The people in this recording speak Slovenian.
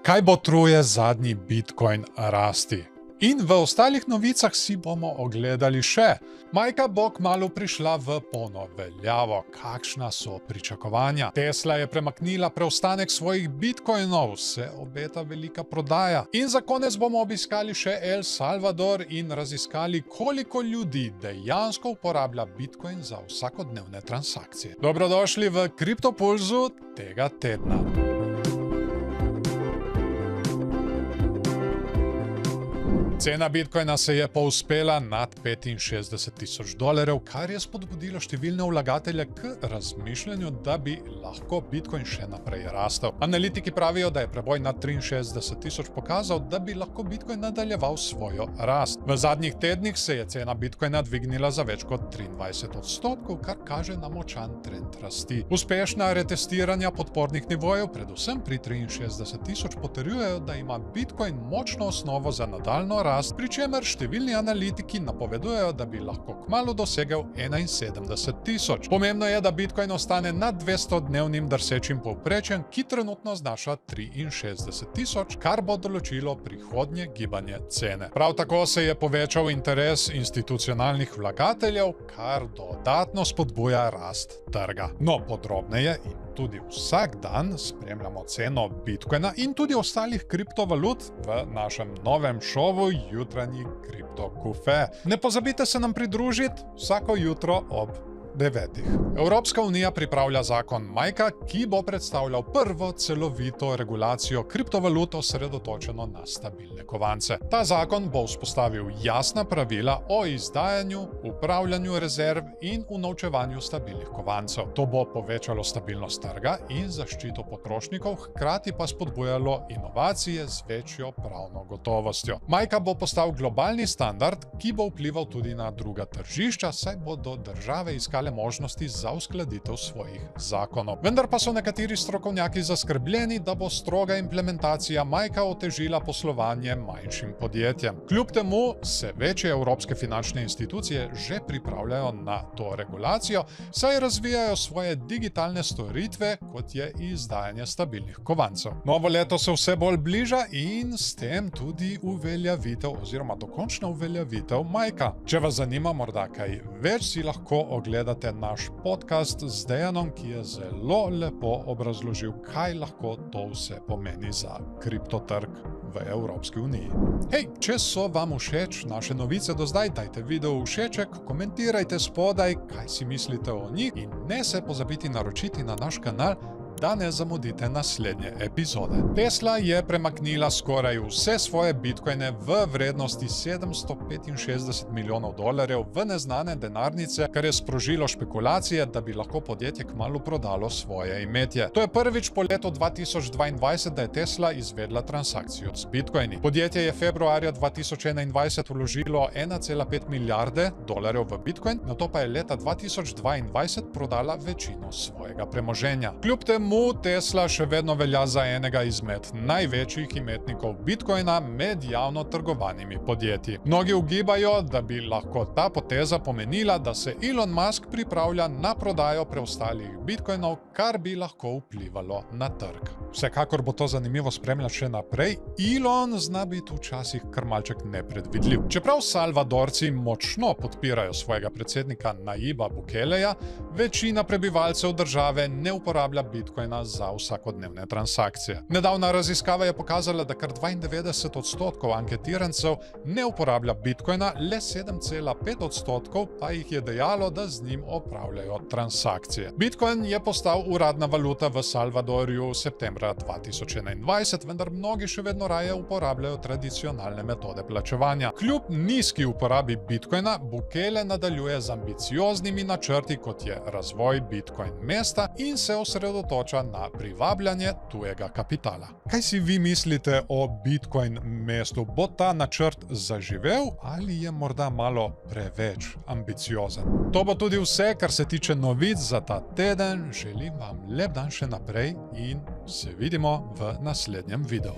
Kaj botruje zadnji Bitcoin rasti? In v ostalih novicah si bomo ogledali še. Majka bo kmalu prišla v polno veljavo. Kakšna so pričakovanja? Tesla je premaknila preostanek svojih bitcoinov, se obeta velika prodaja. In za konec bomo obiskali še El Salvador in raziskali, koliko ljudi dejansko uporablja bitcoin za vsakodnevne transakcije. Dobrodošli v Kriptopulzu tega tedna. Cena bitcoina se je povzpela nad $65,000, kar je spodbudilo številne vlagatelje k razmišljanju, da bi lahko bitcoin še naprej rastel. Analitiki pravijo, da je preboj nad 63,000 pokazal, da bi lahko bitcoin nadaljeval svojo rast. V zadnjih tednih se je cena bitcoina dvignila za več kot 23%, kar kaže na močan trend rasti. Uspešna retestiranja podpornih nivojev, predvsem pri 63,000, potrjujejo, da ima bitcoin močno osnovo za nadaljnjo rast, pri čemer številni analitiki napovedujejo, da bi lahko kmalu dosegel 71,000. Pomembno je, da bitcoin ostane nad 200-dnevnim drsečim povprečjem, ki trenutno znaša 63,000, kar bo določilo prihodnje gibanje cene. Prav tako se je povečal interes institucionalnih vlagateljev, kar dodatno spodbuja rast trga. No, podrobneje in tudi vsak dan spremljamo ceno bitcoina in tudi ostalih kriptovalut v našem novem šovu Jutranji Kripto Kufe. Ne pozabite se nam pridružiti vsako jutro ob 9. Evropska unija pripravlja zakon Majka, ki bo predstavljal prvo celovito regulacijo kriptovalut osredotočeno na stabilne kovance. Ta zakon bo vzpostavil jasna pravila o izdajanju, upravljanju rezerv in unovčevanju stabilnih kovancev. To bo povečalo stabilnost trga in zaščito potrošnikov, hkrati pa spodbujalo inovacije z večjo pravno gotovostjo. Majka bo postal globalni standard, ki bo vplival tudi na druga tržišča, saj bodo države iskale možnosti za uskladitev svojih zakonov. Vendar pa so nekateri strokovnjaki zaskrbljeni, da bo stroga implementacija Majka otežila poslovanje manjšim podjetjem. Kljub temu se večje evropske finančne institucije že pripravljajo na to regulacijo, saj razvijajo svoje digitalne storitve, kot je izdajanje stabilnih kovancev. Novo leto se vse bolj bliža in s tem tudi uveljavitev oziroma dokončna uveljavitev Majka. Če vas zanima morda kaj več, si lahko ogledate naš podcast z Dejanom, ki je zelo lepo obrazložil, kaj lahko to vse pomeni za kriptotrg v Evropski uniji. Hej, če so vam všeč naše novice do zdaj, dajte video všeček, komentirajte spodaj, kaj si mislite o njih in ne se pozabiti naročiti na naš kanal, da ne zamudite naslednje epizode. Tesla je premaknila skoraj vse svoje bitcoine v vrednosti $765 milijonov v neznane denarnice, kar je sprožilo špekulacije, da bi lahko podjetje kmalu prodalo svoje imetje. To je prvič po letu 2022, da je Tesla izvedla transakcijo z bitcoini. Podjetje je februarja 2021 vložilo $1,5 milijarde v bitcoin, nato pa je leta 2022 prodala večino svojega premoženja. Kljub temu Tesla še vedno velja za enega izmed največjih imetnikov bitcoina med javno trgovanimi podjetji. Mnogi ugibajo, da bi lahko ta poteza pomenila, da se Elon Musk pripravlja na prodajo preostalih bitcoinov, kar bi lahko vplivalo na trg. Vsekakor bo to zanimivo spremljati še naprej. Elon zna biti včasih kar malček nepredvidljiv. Čeprav Salvadorci močno podpirajo svojega predsednika Nayiba Bukeleja, večina prebivalcev države ne uporablja bitcoina za vsakodnevne transakcije. Nedavna raziskava je pokazala, da kar 92% anketirancev ne uporablja bitcoina, le 7,5% pa jih je dejalo, da z njim opravljajo transakcije. Bitcoin je postal uradna valuta v Salvadorju septembra 2021, vendar mnogi še vedno raje uporabljajo tradicionalne metode plačevanja. Kljub nizki uporabi bitcoina, Bukele nadaljuje z ambicioznimi načrti, kot je razvoj Bitcoin mesta in se osredotoča na privabljanje tujega kapitala. Kaj si vi mislite o Bitcoin mestu? Bo ta načrt zaživel ali je morda malo preveč ambiciozen? To bo tudi vse, kar se tiče novic za ta teden. Želim vam lep dan še naprej in se vidimo v naslednjem videu.